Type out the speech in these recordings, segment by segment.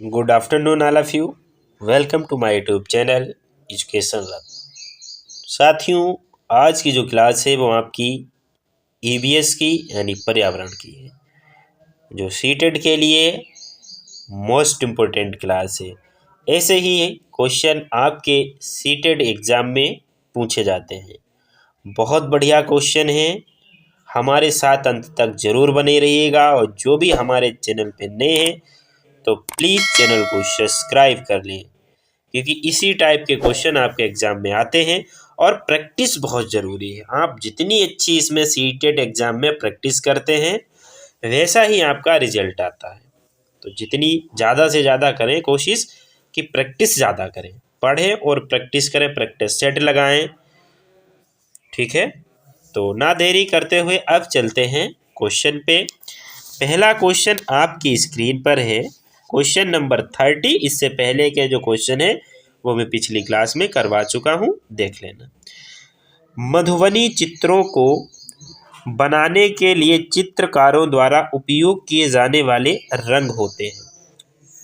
Good afternoon, all of you. Welcome to my YouTube channel education run. साथियों, आज की जो क्लास है वो आपकी ईवीएस की यानी पर्यावरण की है, जो सीटेट के लिए मोस्ट इम्पोर्टेंट क्लास है। ऐसे ही क्वेश्चन आपके सीटेट एग्ज़ाम में पूछे जाते हैं। बहुत बढ़िया क्वेश्चन है, हमारे साथ अंत तक जरूर बने रहिएगा। और जो भी हमारे चैनल पे नए हैं तो प्लीज़ चैनल को सब्सक्राइब कर लें, क्योंकि इसी टाइप के क्वेश्चन आपके एग्ज़ाम में आते हैं। और प्रैक्टिस बहुत ज़रूरी है। आप जितनी अच्छी इसमें सीटेट एग्ज़ाम में प्रैक्टिस करते हैं वैसा ही आपका रिजल्ट आता है। तो जितनी ज़्यादा से ज़्यादा करें कोशिश कि प्रैक्टिस ज़्यादा करें, पढ़ें और प्रैक्टिस करें, प्रैक्टिस सेट लगाएं। ठीक है, तो ना देरी करते हुए अब चलते हैं क्वेश्चन पे। पहला क्वेश्चन आपकी स्क्रीन पर है, क्वेश्चन नंबर 30। इससे पहले के जो क्वेश्चन है वो मैं पिछली क्लास में करवा चुका हूँ, देख लेना। मधुबनी चित्रों को बनाने के लिए चित्रकारों द्वारा उपयोग किए जाने वाले रंग होते हैं।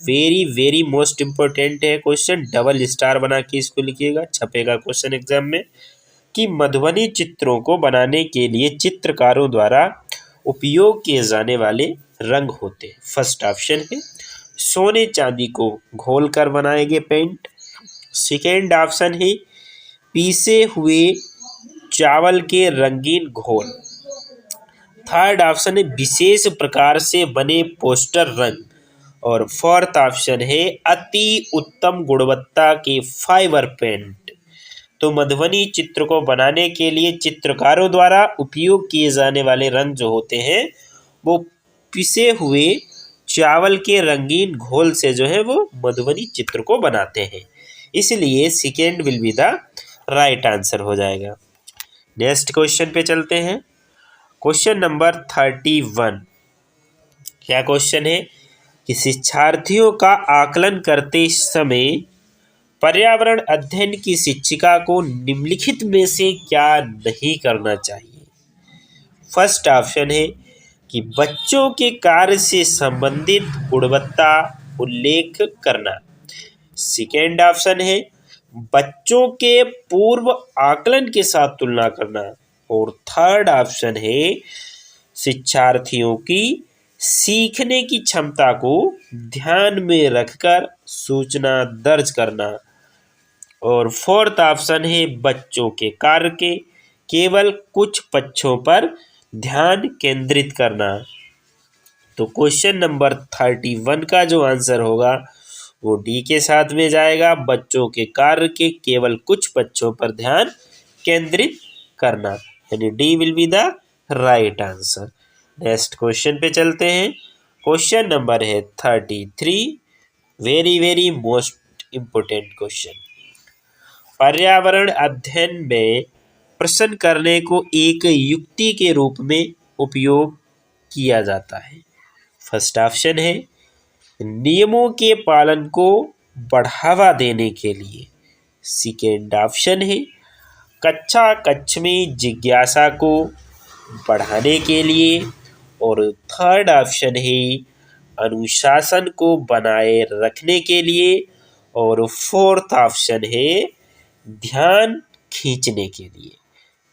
वेरी वेरी मोस्ट इम्पोर्टेंट है क्वेश्चन, डबल स्टार बना के इसको लिखिएगा, छपेगा क्वेश्चन एग्जाम में। कि मधुबनी चित्रों को बनाने के लिए चित्रकारों द्वारा उपयोग किए जाने वाले रंग होते हैं। फर्स्ट ऑप्शन है सोने चांदी को घोल कर बनाए गए पेंट। सेकेंड ऑप्शन है पीसे हुए चावल के रंगीन घोल। थर्ड ऑप्शन है विशेष प्रकार से बने पोस्टर रंग। और फोर्थ ऑप्शन है अति उत्तम गुणवत्ता के फाइबर पेंट। तो मधुबनी चित्र को बनाने के लिए चित्रकारों द्वारा उपयोग किए जाने वाले रंग जो होते हैं वो पिसे हुए चावल के रंगीन घोल से जो है वो मधुबनी चित्र को बनाते हैं। इसलिए second will be the right answer हो जाएगा। नेक्स्ट क्वेश्चन पे चलते हैं। Question number 31। क्या क्वेश्चन है कि शिक्षार्थियों का आकलन करते समय पर्यावरण अध्ययन की शिक्षिका को निम्नलिखित में से क्या नहीं करना चाहिए। फर्स्ट ऑप्शन है कि बच्चों के कार्य से संबंधित गुणवत्ता उल्लेख करना। सेकेंड ऑप्शन है बच्चों के पूर्व आकलन के साथ तुलना करना। और थर्ड ऑप्शन है शिक्षार्थियों की सीखने की क्षमता को ध्यान में रखकर सूचना दर्ज करना। और फोर्थ ऑप्शन है बच्चों के कार्य के केवल कुछ पक्षों पर ध्यान केंद्रित करना। तो क्वेश्चन नंबर 31 का जो आंसर होगा वो डी के साथ में जाएगा, बच्चों के कार्य के केवल कुछ पक्षों पर ध्यान केंद्रित करना, यानी D will be the right answer. Next question पे चलते हैं। क्वेश्चन नंबर है 33। Very very most important question. पर्यावरण अध्ययन में प्रश्न करने को एक युक्ति के रूप में उपयोग किया जाता है। फर्स्ट ऑप्शन है नियमों के पालन को बढ़ावा देने के लिए। सेकेंड ऑप्शन है कक्षा कक्ष में जिज्ञासा को बढ़ाने के लिए। और थर्ड ऑप्शन है अनुशासन को बनाए रखने के लिए। और फोर्थ ऑप्शन है ध्यान खींचने के लिए।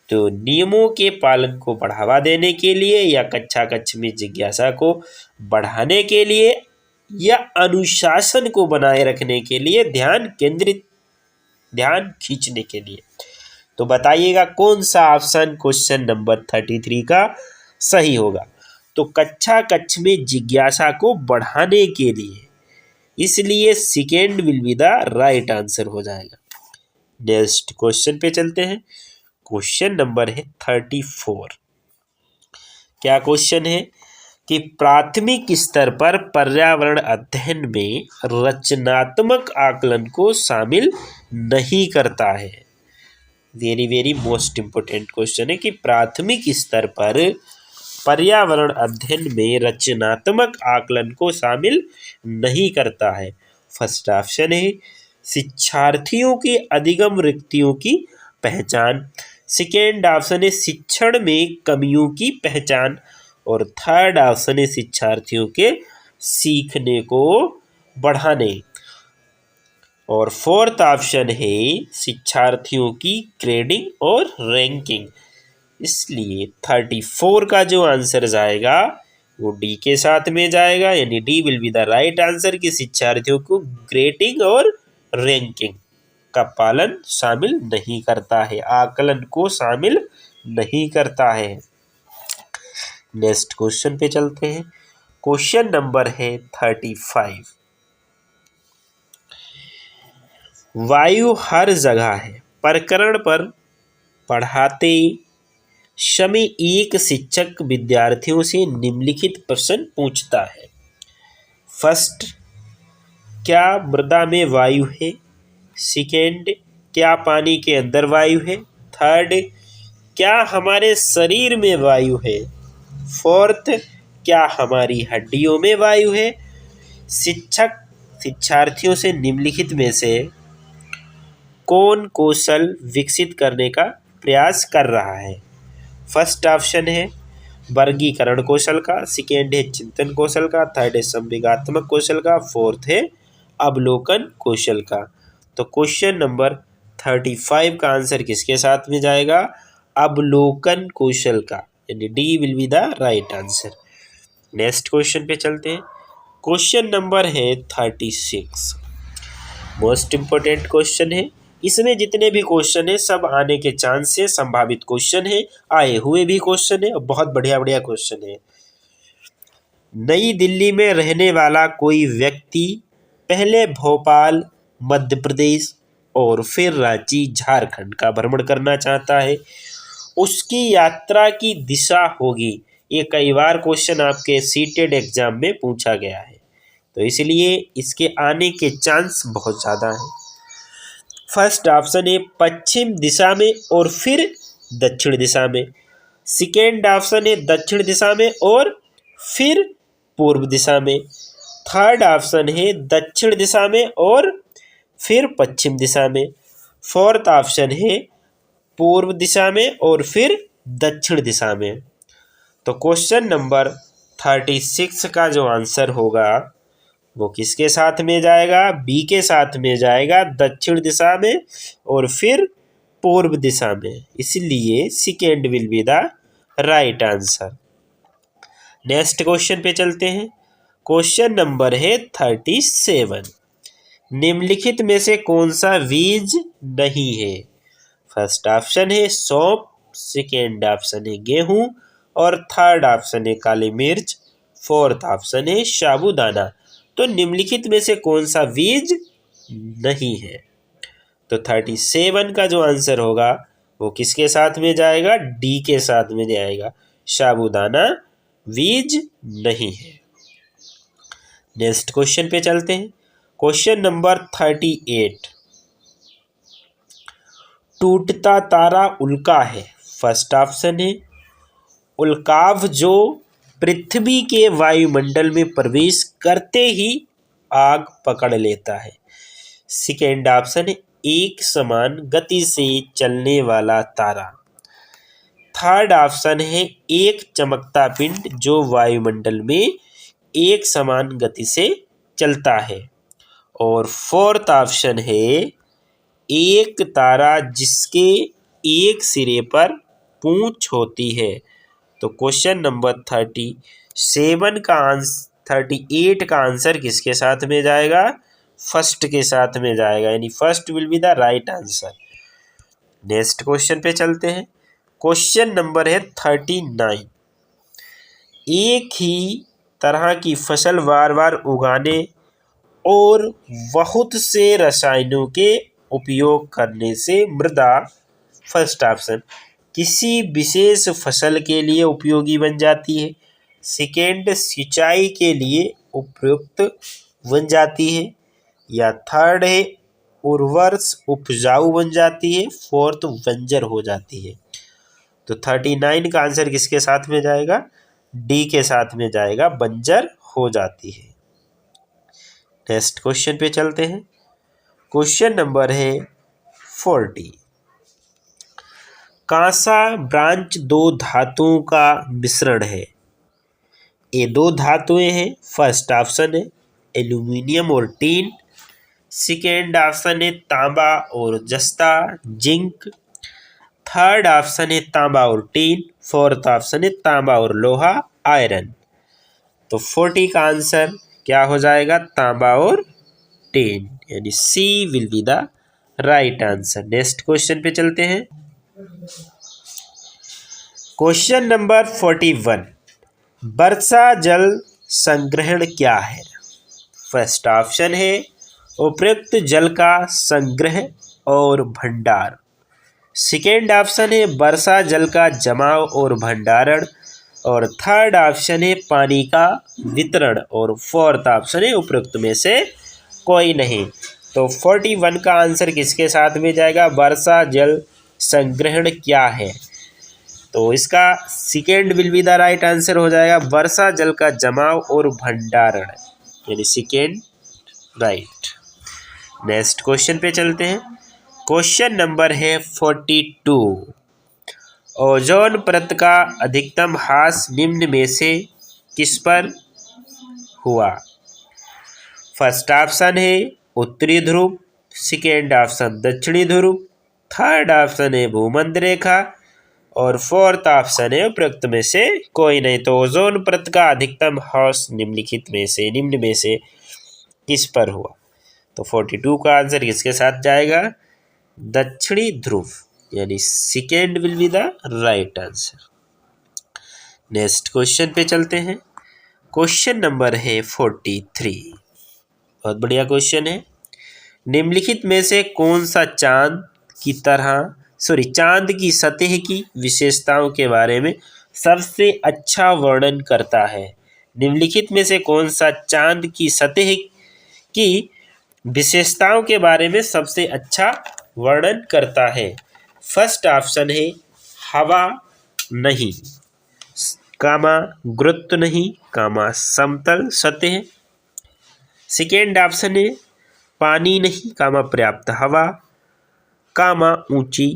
तो नियमों के पालन को बढ़ावा देने के लिए, या कक्षा कक्ष में जिज्ञासा को बढ़ाने के लिए, या अनुशासन को बनाए रखने के लिए, ध्यान खींचने के लिए। तो बताइएगा कौन सा ऑप्शन क्वेश्चन नंबर 33 का सही होगा। तो कक्षा कक्ष में जिज्ञासा को बढ़ाने के लिए, इसलिए second will be the right answer हो जाएगा। नेक्स्ट क्वेश्चन पे चलते हैं। क्वेश्चन नंबर है 34। क्या क्वेश्चन है कि प्राथमिक स्तर पर पर्यावरण अध्ययन में रचनात्मक आकलन को शामिल नहीं करता है। Very very most important question है कि प्राथमिक स्तर पर पर्यावरण अध्ययन में रचनात्मक आकलन को शामिल नहीं करता है। फर्स्ट ऑप्शन है शिक्षार्थियों के अधिगम रिक्तियों की पहचान। सेकेंड ऑप्शन है शिक्षण में कमियों की पहचान। और थर्ड ऑप्शन है शिक्षार्थियों के सीखने को बढ़ाने। और फोर्थ ऑप्शन है शिक्षार्थियों की ग्रेडिंग और रैंकिंग। इसलिए 34 का जो आंसर जाएगा वो डी के साथ में जाएगा, यानी D will be the right answer कि शिक्षार्थियों को ग्रेडिंग और रैंकिंग का पालन शामिल नहीं करता है, आकलन को शामिल नहीं करता है। नेक्स्ट क्वेश्चन पे चलते हैं। क्वेश्चन नंबर है 35। वायु हर जगह है प्रकरण पर पढ़ाते समय एक शिक्षक विद्यार्थियों से निम्नलिखित प्रश्न पूछता है। फर्स्ट, क्या मृदा में वायु है? सेकेंड, क्या पानी के अंदर वायु है? थर्ड, क्या हमारे शरीर में वायु है? फोर्थ, क्या हमारी हड्डियों में वायु है? शिक्षक शिक्षार्थियों से निम्नलिखित में से कौन कौशल विकसित करने का प्रयास कर रहा है? फर्स्ट ऑप्शन है वर्गीकरण कौशल का, सेकेंड है चिंतन कौशल का, थर्ड है संवेगात्मक कौशल का, फोर्थ है अवलोकन कौशल का। तो क्वेश्चन नंबर 35 का आंसर किसके साथ में जाएगा? अवलोकन कौशल का, यानी D will be the right answer. Next question पे चलते हैं। क्वेश्चन नंबर है 36। मोस्ट इम्पोर्टेंट क्वेश्चन है। इसमें जितने भी क्वेश्चन है सब आने के चांस है, संभावित क्वेश्चन है, आए हुए भी क्वेश्चन है और बहुत बढ़िया बढ़िया क्वेश्चन है। नई दिल्ली में रहने वाला कोई व्यक्ति पहले भोपाल मध्य प्रदेश और फिर रांची झारखंड का भ्रमण करना चाहता है। उसकी यात्रा की दिशा होगी। ये कई बार क्वेश्चन आपके सीटेड एग्जाम में पूछा गया है, तो इसलिए इसके आने के चांस बहुत ज़्यादा हैं। फर्स्ट ऑप्शन है पश्चिम दिशा में और फिर दक्षिण दिशा में। सेकेंड ऑप्शन है दक्षिण दिशा में और फिर पूर्व दिशा में। थर्ड ऑप्शन है दक्षिण दिशा में और फिर पश्चिम दिशा में। फोर्थ ऑप्शन है पूर्व दिशा में और फिर दक्षिण दिशा में। तो क्वेश्चन नंबर 36 का जो आंसर होगा वो किसके साथ में जाएगा? बी के साथ में जाएगा, दक्षिण दिशा में और फिर पूर्व दिशा में। इसलिए second will be the right answer. Next question पे चलते हैं। क्वेश्चन नंबर है 37। निम्नलिखित में से कौन सा बीज नहीं है? फर्स्ट ऑप्शन है सौंफ, सेकेंड ऑप्शन है गेहूं और थर्ड ऑप्शन है काली मिर्च, फोर्थ ऑप्शन है साबूदाना। तो निम्नलिखित में से कौन सा बीज नहीं है? तो 37 का जो आंसर होगा वो किसके साथ में जाएगा? डी के साथ में जाएगा, साबूदाना बीज नहीं है। नेक्स्ट क्वेश्चन पे चलते हैं। Question number 38। टूटता तारा उल्का है। फर्स्ट ऑप्शन है उल्काव जो पृथ्वी के वायुमंडल में प्रवेश करते ही आग पकड़ लेता है। सेकेंड ऑप्शन है एक समान गति से चलने वाला तारा। थर्ड ऑप्शन है एक चमकता पिंड जो वायुमंडल में एक समान गति से चलता है। और फोर्थ ऑप्शन है एक तारा जिसके एक सिरे पर पूंछ होती है। तो क्वेश्चन नंबर 38 का आंसर किसके साथ में जाएगा? फर्स्ट के साथ में जाएगा, यानी first will be the right answer. Next question पे चलते हैं। क्वेश्चन नंबर है 39। एक ही तरह की फसल बार बार उगाने और बहुत से रसायनों के उपयोग करने से मृदा, फर्स्ट ऑप्शन, किसी विशेष फसल के लिए उपयोगी बन जाती है। सेकेंड, सिंचाई के लिए उपयुक्त बन जाती है। या थर्ड है उर्वर उपजाऊ बन जाती है। फोर्थ, बंजर हो जाती है। तो 39 का आंसर किसके साथ में जाएगा? डी के साथ में जाएगा, बंजर हो जाती है। नेक्स्ट क्वेश्चन पे चलते हैं। क्वेश्चन नंबर है 40। कांसा ब्रांच दो धातुओं का मिश्रण है। ये दो धातुएं हैं। फर्स्ट ऑप्शन है एल्यूमिनियम और टीन। सेकेंड ऑप्शन है तांबा और जस्ता जिंक। थर्ड ऑप्शन है तांबा और टीन। फोर्थ ऑप्शन है तांबा और लोहा आयरन। तो 40 का आंसर क्या हो जाएगा? तांबा और टीन, यानी C will be the right answer. Next question पे चलते हैं। क्वेश्चन नंबर 41, वर्षा जल संग्रहण क्या है? फर्स्ट ऑप्शन है उपयुक्त जल का संग्रह और भंडार। सेकेंड ऑप्शन है वर्षा जल का जमाव और भंडारण। और थर्ड ऑप्शन है पानी का वितरण। और फोर्थ ऑप्शन है उपयुक्त में से कोई नहीं। तो 41 का आंसर किसके साथ में जाएगा? वर्षा जल संग्रहण क्या है? तो इसका second will be the right answer हो जाएगा वर्षा जल का जमाव और भंडारण, यानी सेकेंड राइट। नेक्स्ट क्वेश्चन पे चलते हैं। क्वेश्चन नंबर है 42, ओजोन परत का अधिकतम ह्रास निम्न में से किस पर हुआ? फर्स्ट ऑप्शन है उत्तरी ध्रुव। सेकेंड ऑप्शन दक्षिणी ध्रुव। थर्ड ऑप्शन है भूमध्य रेखा। और फोर्थ ऑप्शन है उपयुक्त में से कोई नहीं। तो ओजोन परत का अधिकतम ह्रास निम्न में से किस पर हुआ? तो 42 का आंसर किसके साथ जाएगा? दक्षिणी ध्रुव, यानी second will be the right answer. Next question पे चलते हैं। क्वेश्चन नंबर है 43, बहुत बढ़िया क्वेश्चन है। निम्नलिखित में से कौन सा चांद की सतह की विशेषताओं के बारे में सबसे अच्छा वर्णन करता है? निम्नलिखित में से कौन सा चांद की सतह की विशेषताओं के बारे में सबसे अच्छा वर्णन करता है? फर्स्ट ऑप्शन है हवा नहीं, कामा गुरुत्व नहीं, कामा समतल सतह। सेकेंड ऑप्शन है पानी नहीं, कामा पर्याप्त हवा, कामा ऊंची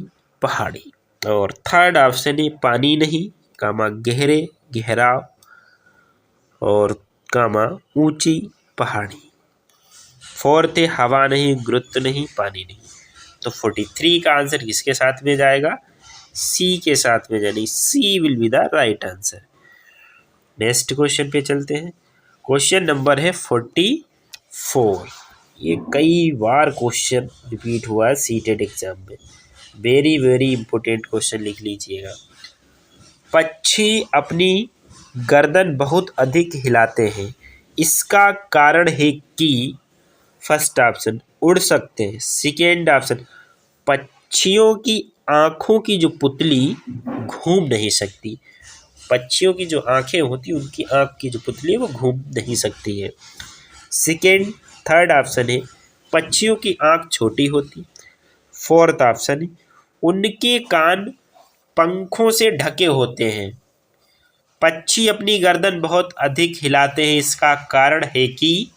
पहाड़ी। और थर्ड ऑप्शन है पानी नहीं, कामा गहरे गहराव, और कामा ऊंची पहाड़ी। फोर्थ है हवा नहीं, गुरुत्व नहीं, पानी नहीं। तो 43 का आंसर किसके साथ में जाएगा? सी के साथ में, यानी C will be the right answer. Next question पे चलते हैं। क्वेश्चन नंबर है 44। ये कई बार क्वेश्चन रिपीट हुआ है सीटेट एग्जाम में। वेरी वेरी इंपॉर्टेंट क्वेश्चन लिख लीजिएगा। पक्षी अपनी गर्दन बहुत अधिक हिलाते हैं, इसका कारण है कि फर्स्ट ऑप्शन उड़ सकते हैं। सेकेंड ऑप्शन पक्षियों की आँखों की जो पुतली घूम नहीं सकती। पक्षियों की जो आँखें होती हैं उनकी आँख की जो पुतली है वो घूम नहीं सकती है। थर्ड ऑप्शन है पक्षियों की आँख छोटी होती। फोर्थ ऑप्शन है उनके कान पंखों से ढके होते हैं। पक्षी अपनी गर्दन बहुत अधिक हिलाते हैं, इसका कारण है कि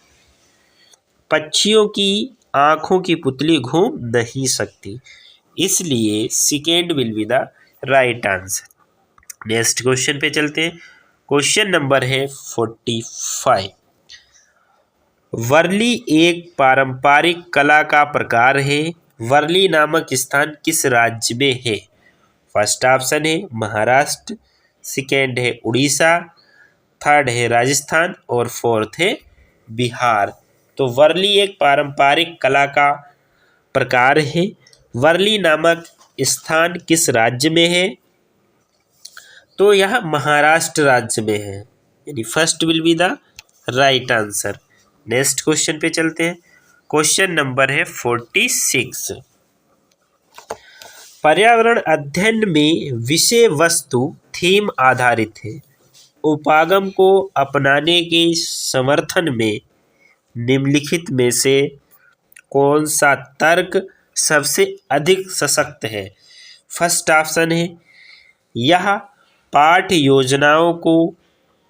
पक्षियों की आँखों की पुतली घूम नहीं सकती, इसलिए second will be the right answer. Next question पे चलते हैं। क्वेश्चन नंबर है 45। वर्ली एक पारंपरिक कला का प्रकार है। वर्ली नामक स्थान किस राज्य में है? फर्स्ट ऑप्शन है महाराष्ट्र। सेकेंड है उड़ीसा। थर्ड है राजस्थान। और फोर्थ है बिहार। तो वर्ली एक पारंपरिक कला का प्रकार है। वर्ली नामक स्थान किस राज्य में है? तो यह महाराष्ट्र राज्य में है, यानी first will be the right answer. Next question पे चलते हैं। क्वेश्चन नंबर है 46। पर्यावरण अध्ययन में विषय वस्तु थीम आधारित है। उपागम को अपनाने के समर्थन में निम्नलिखित में से कौन सा तर्क सबसे अधिक सशक्त है? फर्स्ट ऑप्शन है यह पाठ्य योजनाओं को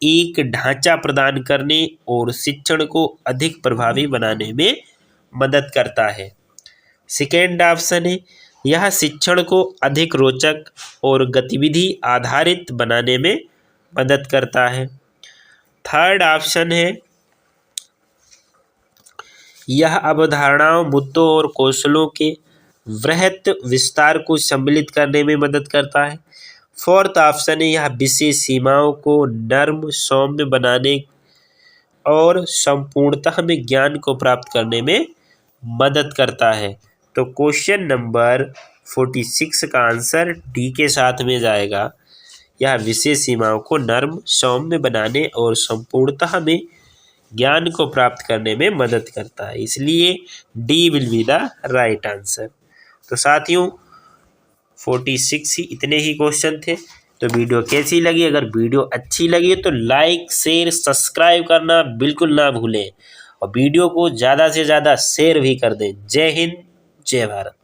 एक ढांचा प्रदान करने और शिक्षण को अधिक प्रभावी बनाने में मदद करता है। सेकेंड ऑप्शन है यह शिक्षण को अधिक रोचक और गतिविधि आधारित बनाने में मदद करता है। थर्ड ऑप्शन है यह अवधारणाओं, मुद्दों और कौशलों के वृहत विस्तार को सम्मिलित करने में मदद करता है। फोर्थ ऑप्शन है, यह विशेष सीमाओं को नर्म, सौम्य बनाने और संपूर्णतः में ज्ञान को प्राप्त करने में मदद करता है। तो क्वेश्चन नंबर 46 का आंसर डी के साथ में जाएगा। यह विशेष सीमाओं को नर्म, सौम्य बनाने और संपूर्णतः में ज्ञान को प्राप्त करने में मदद करता है, इसलिए D will be the right answer. तो साथियों 46 ही इतने ही क्वेश्चन थे। तो वीडियो कैसी लगी? अगर वीडियो अच्छी लगी तो लाइक, शेयर, सब्सक्राइब करना बिल्कुल ना भूलें और वीडियो को ज़्यादा से ज़्यादा शेयर भी कर दें। जय हिंद, जय भारत।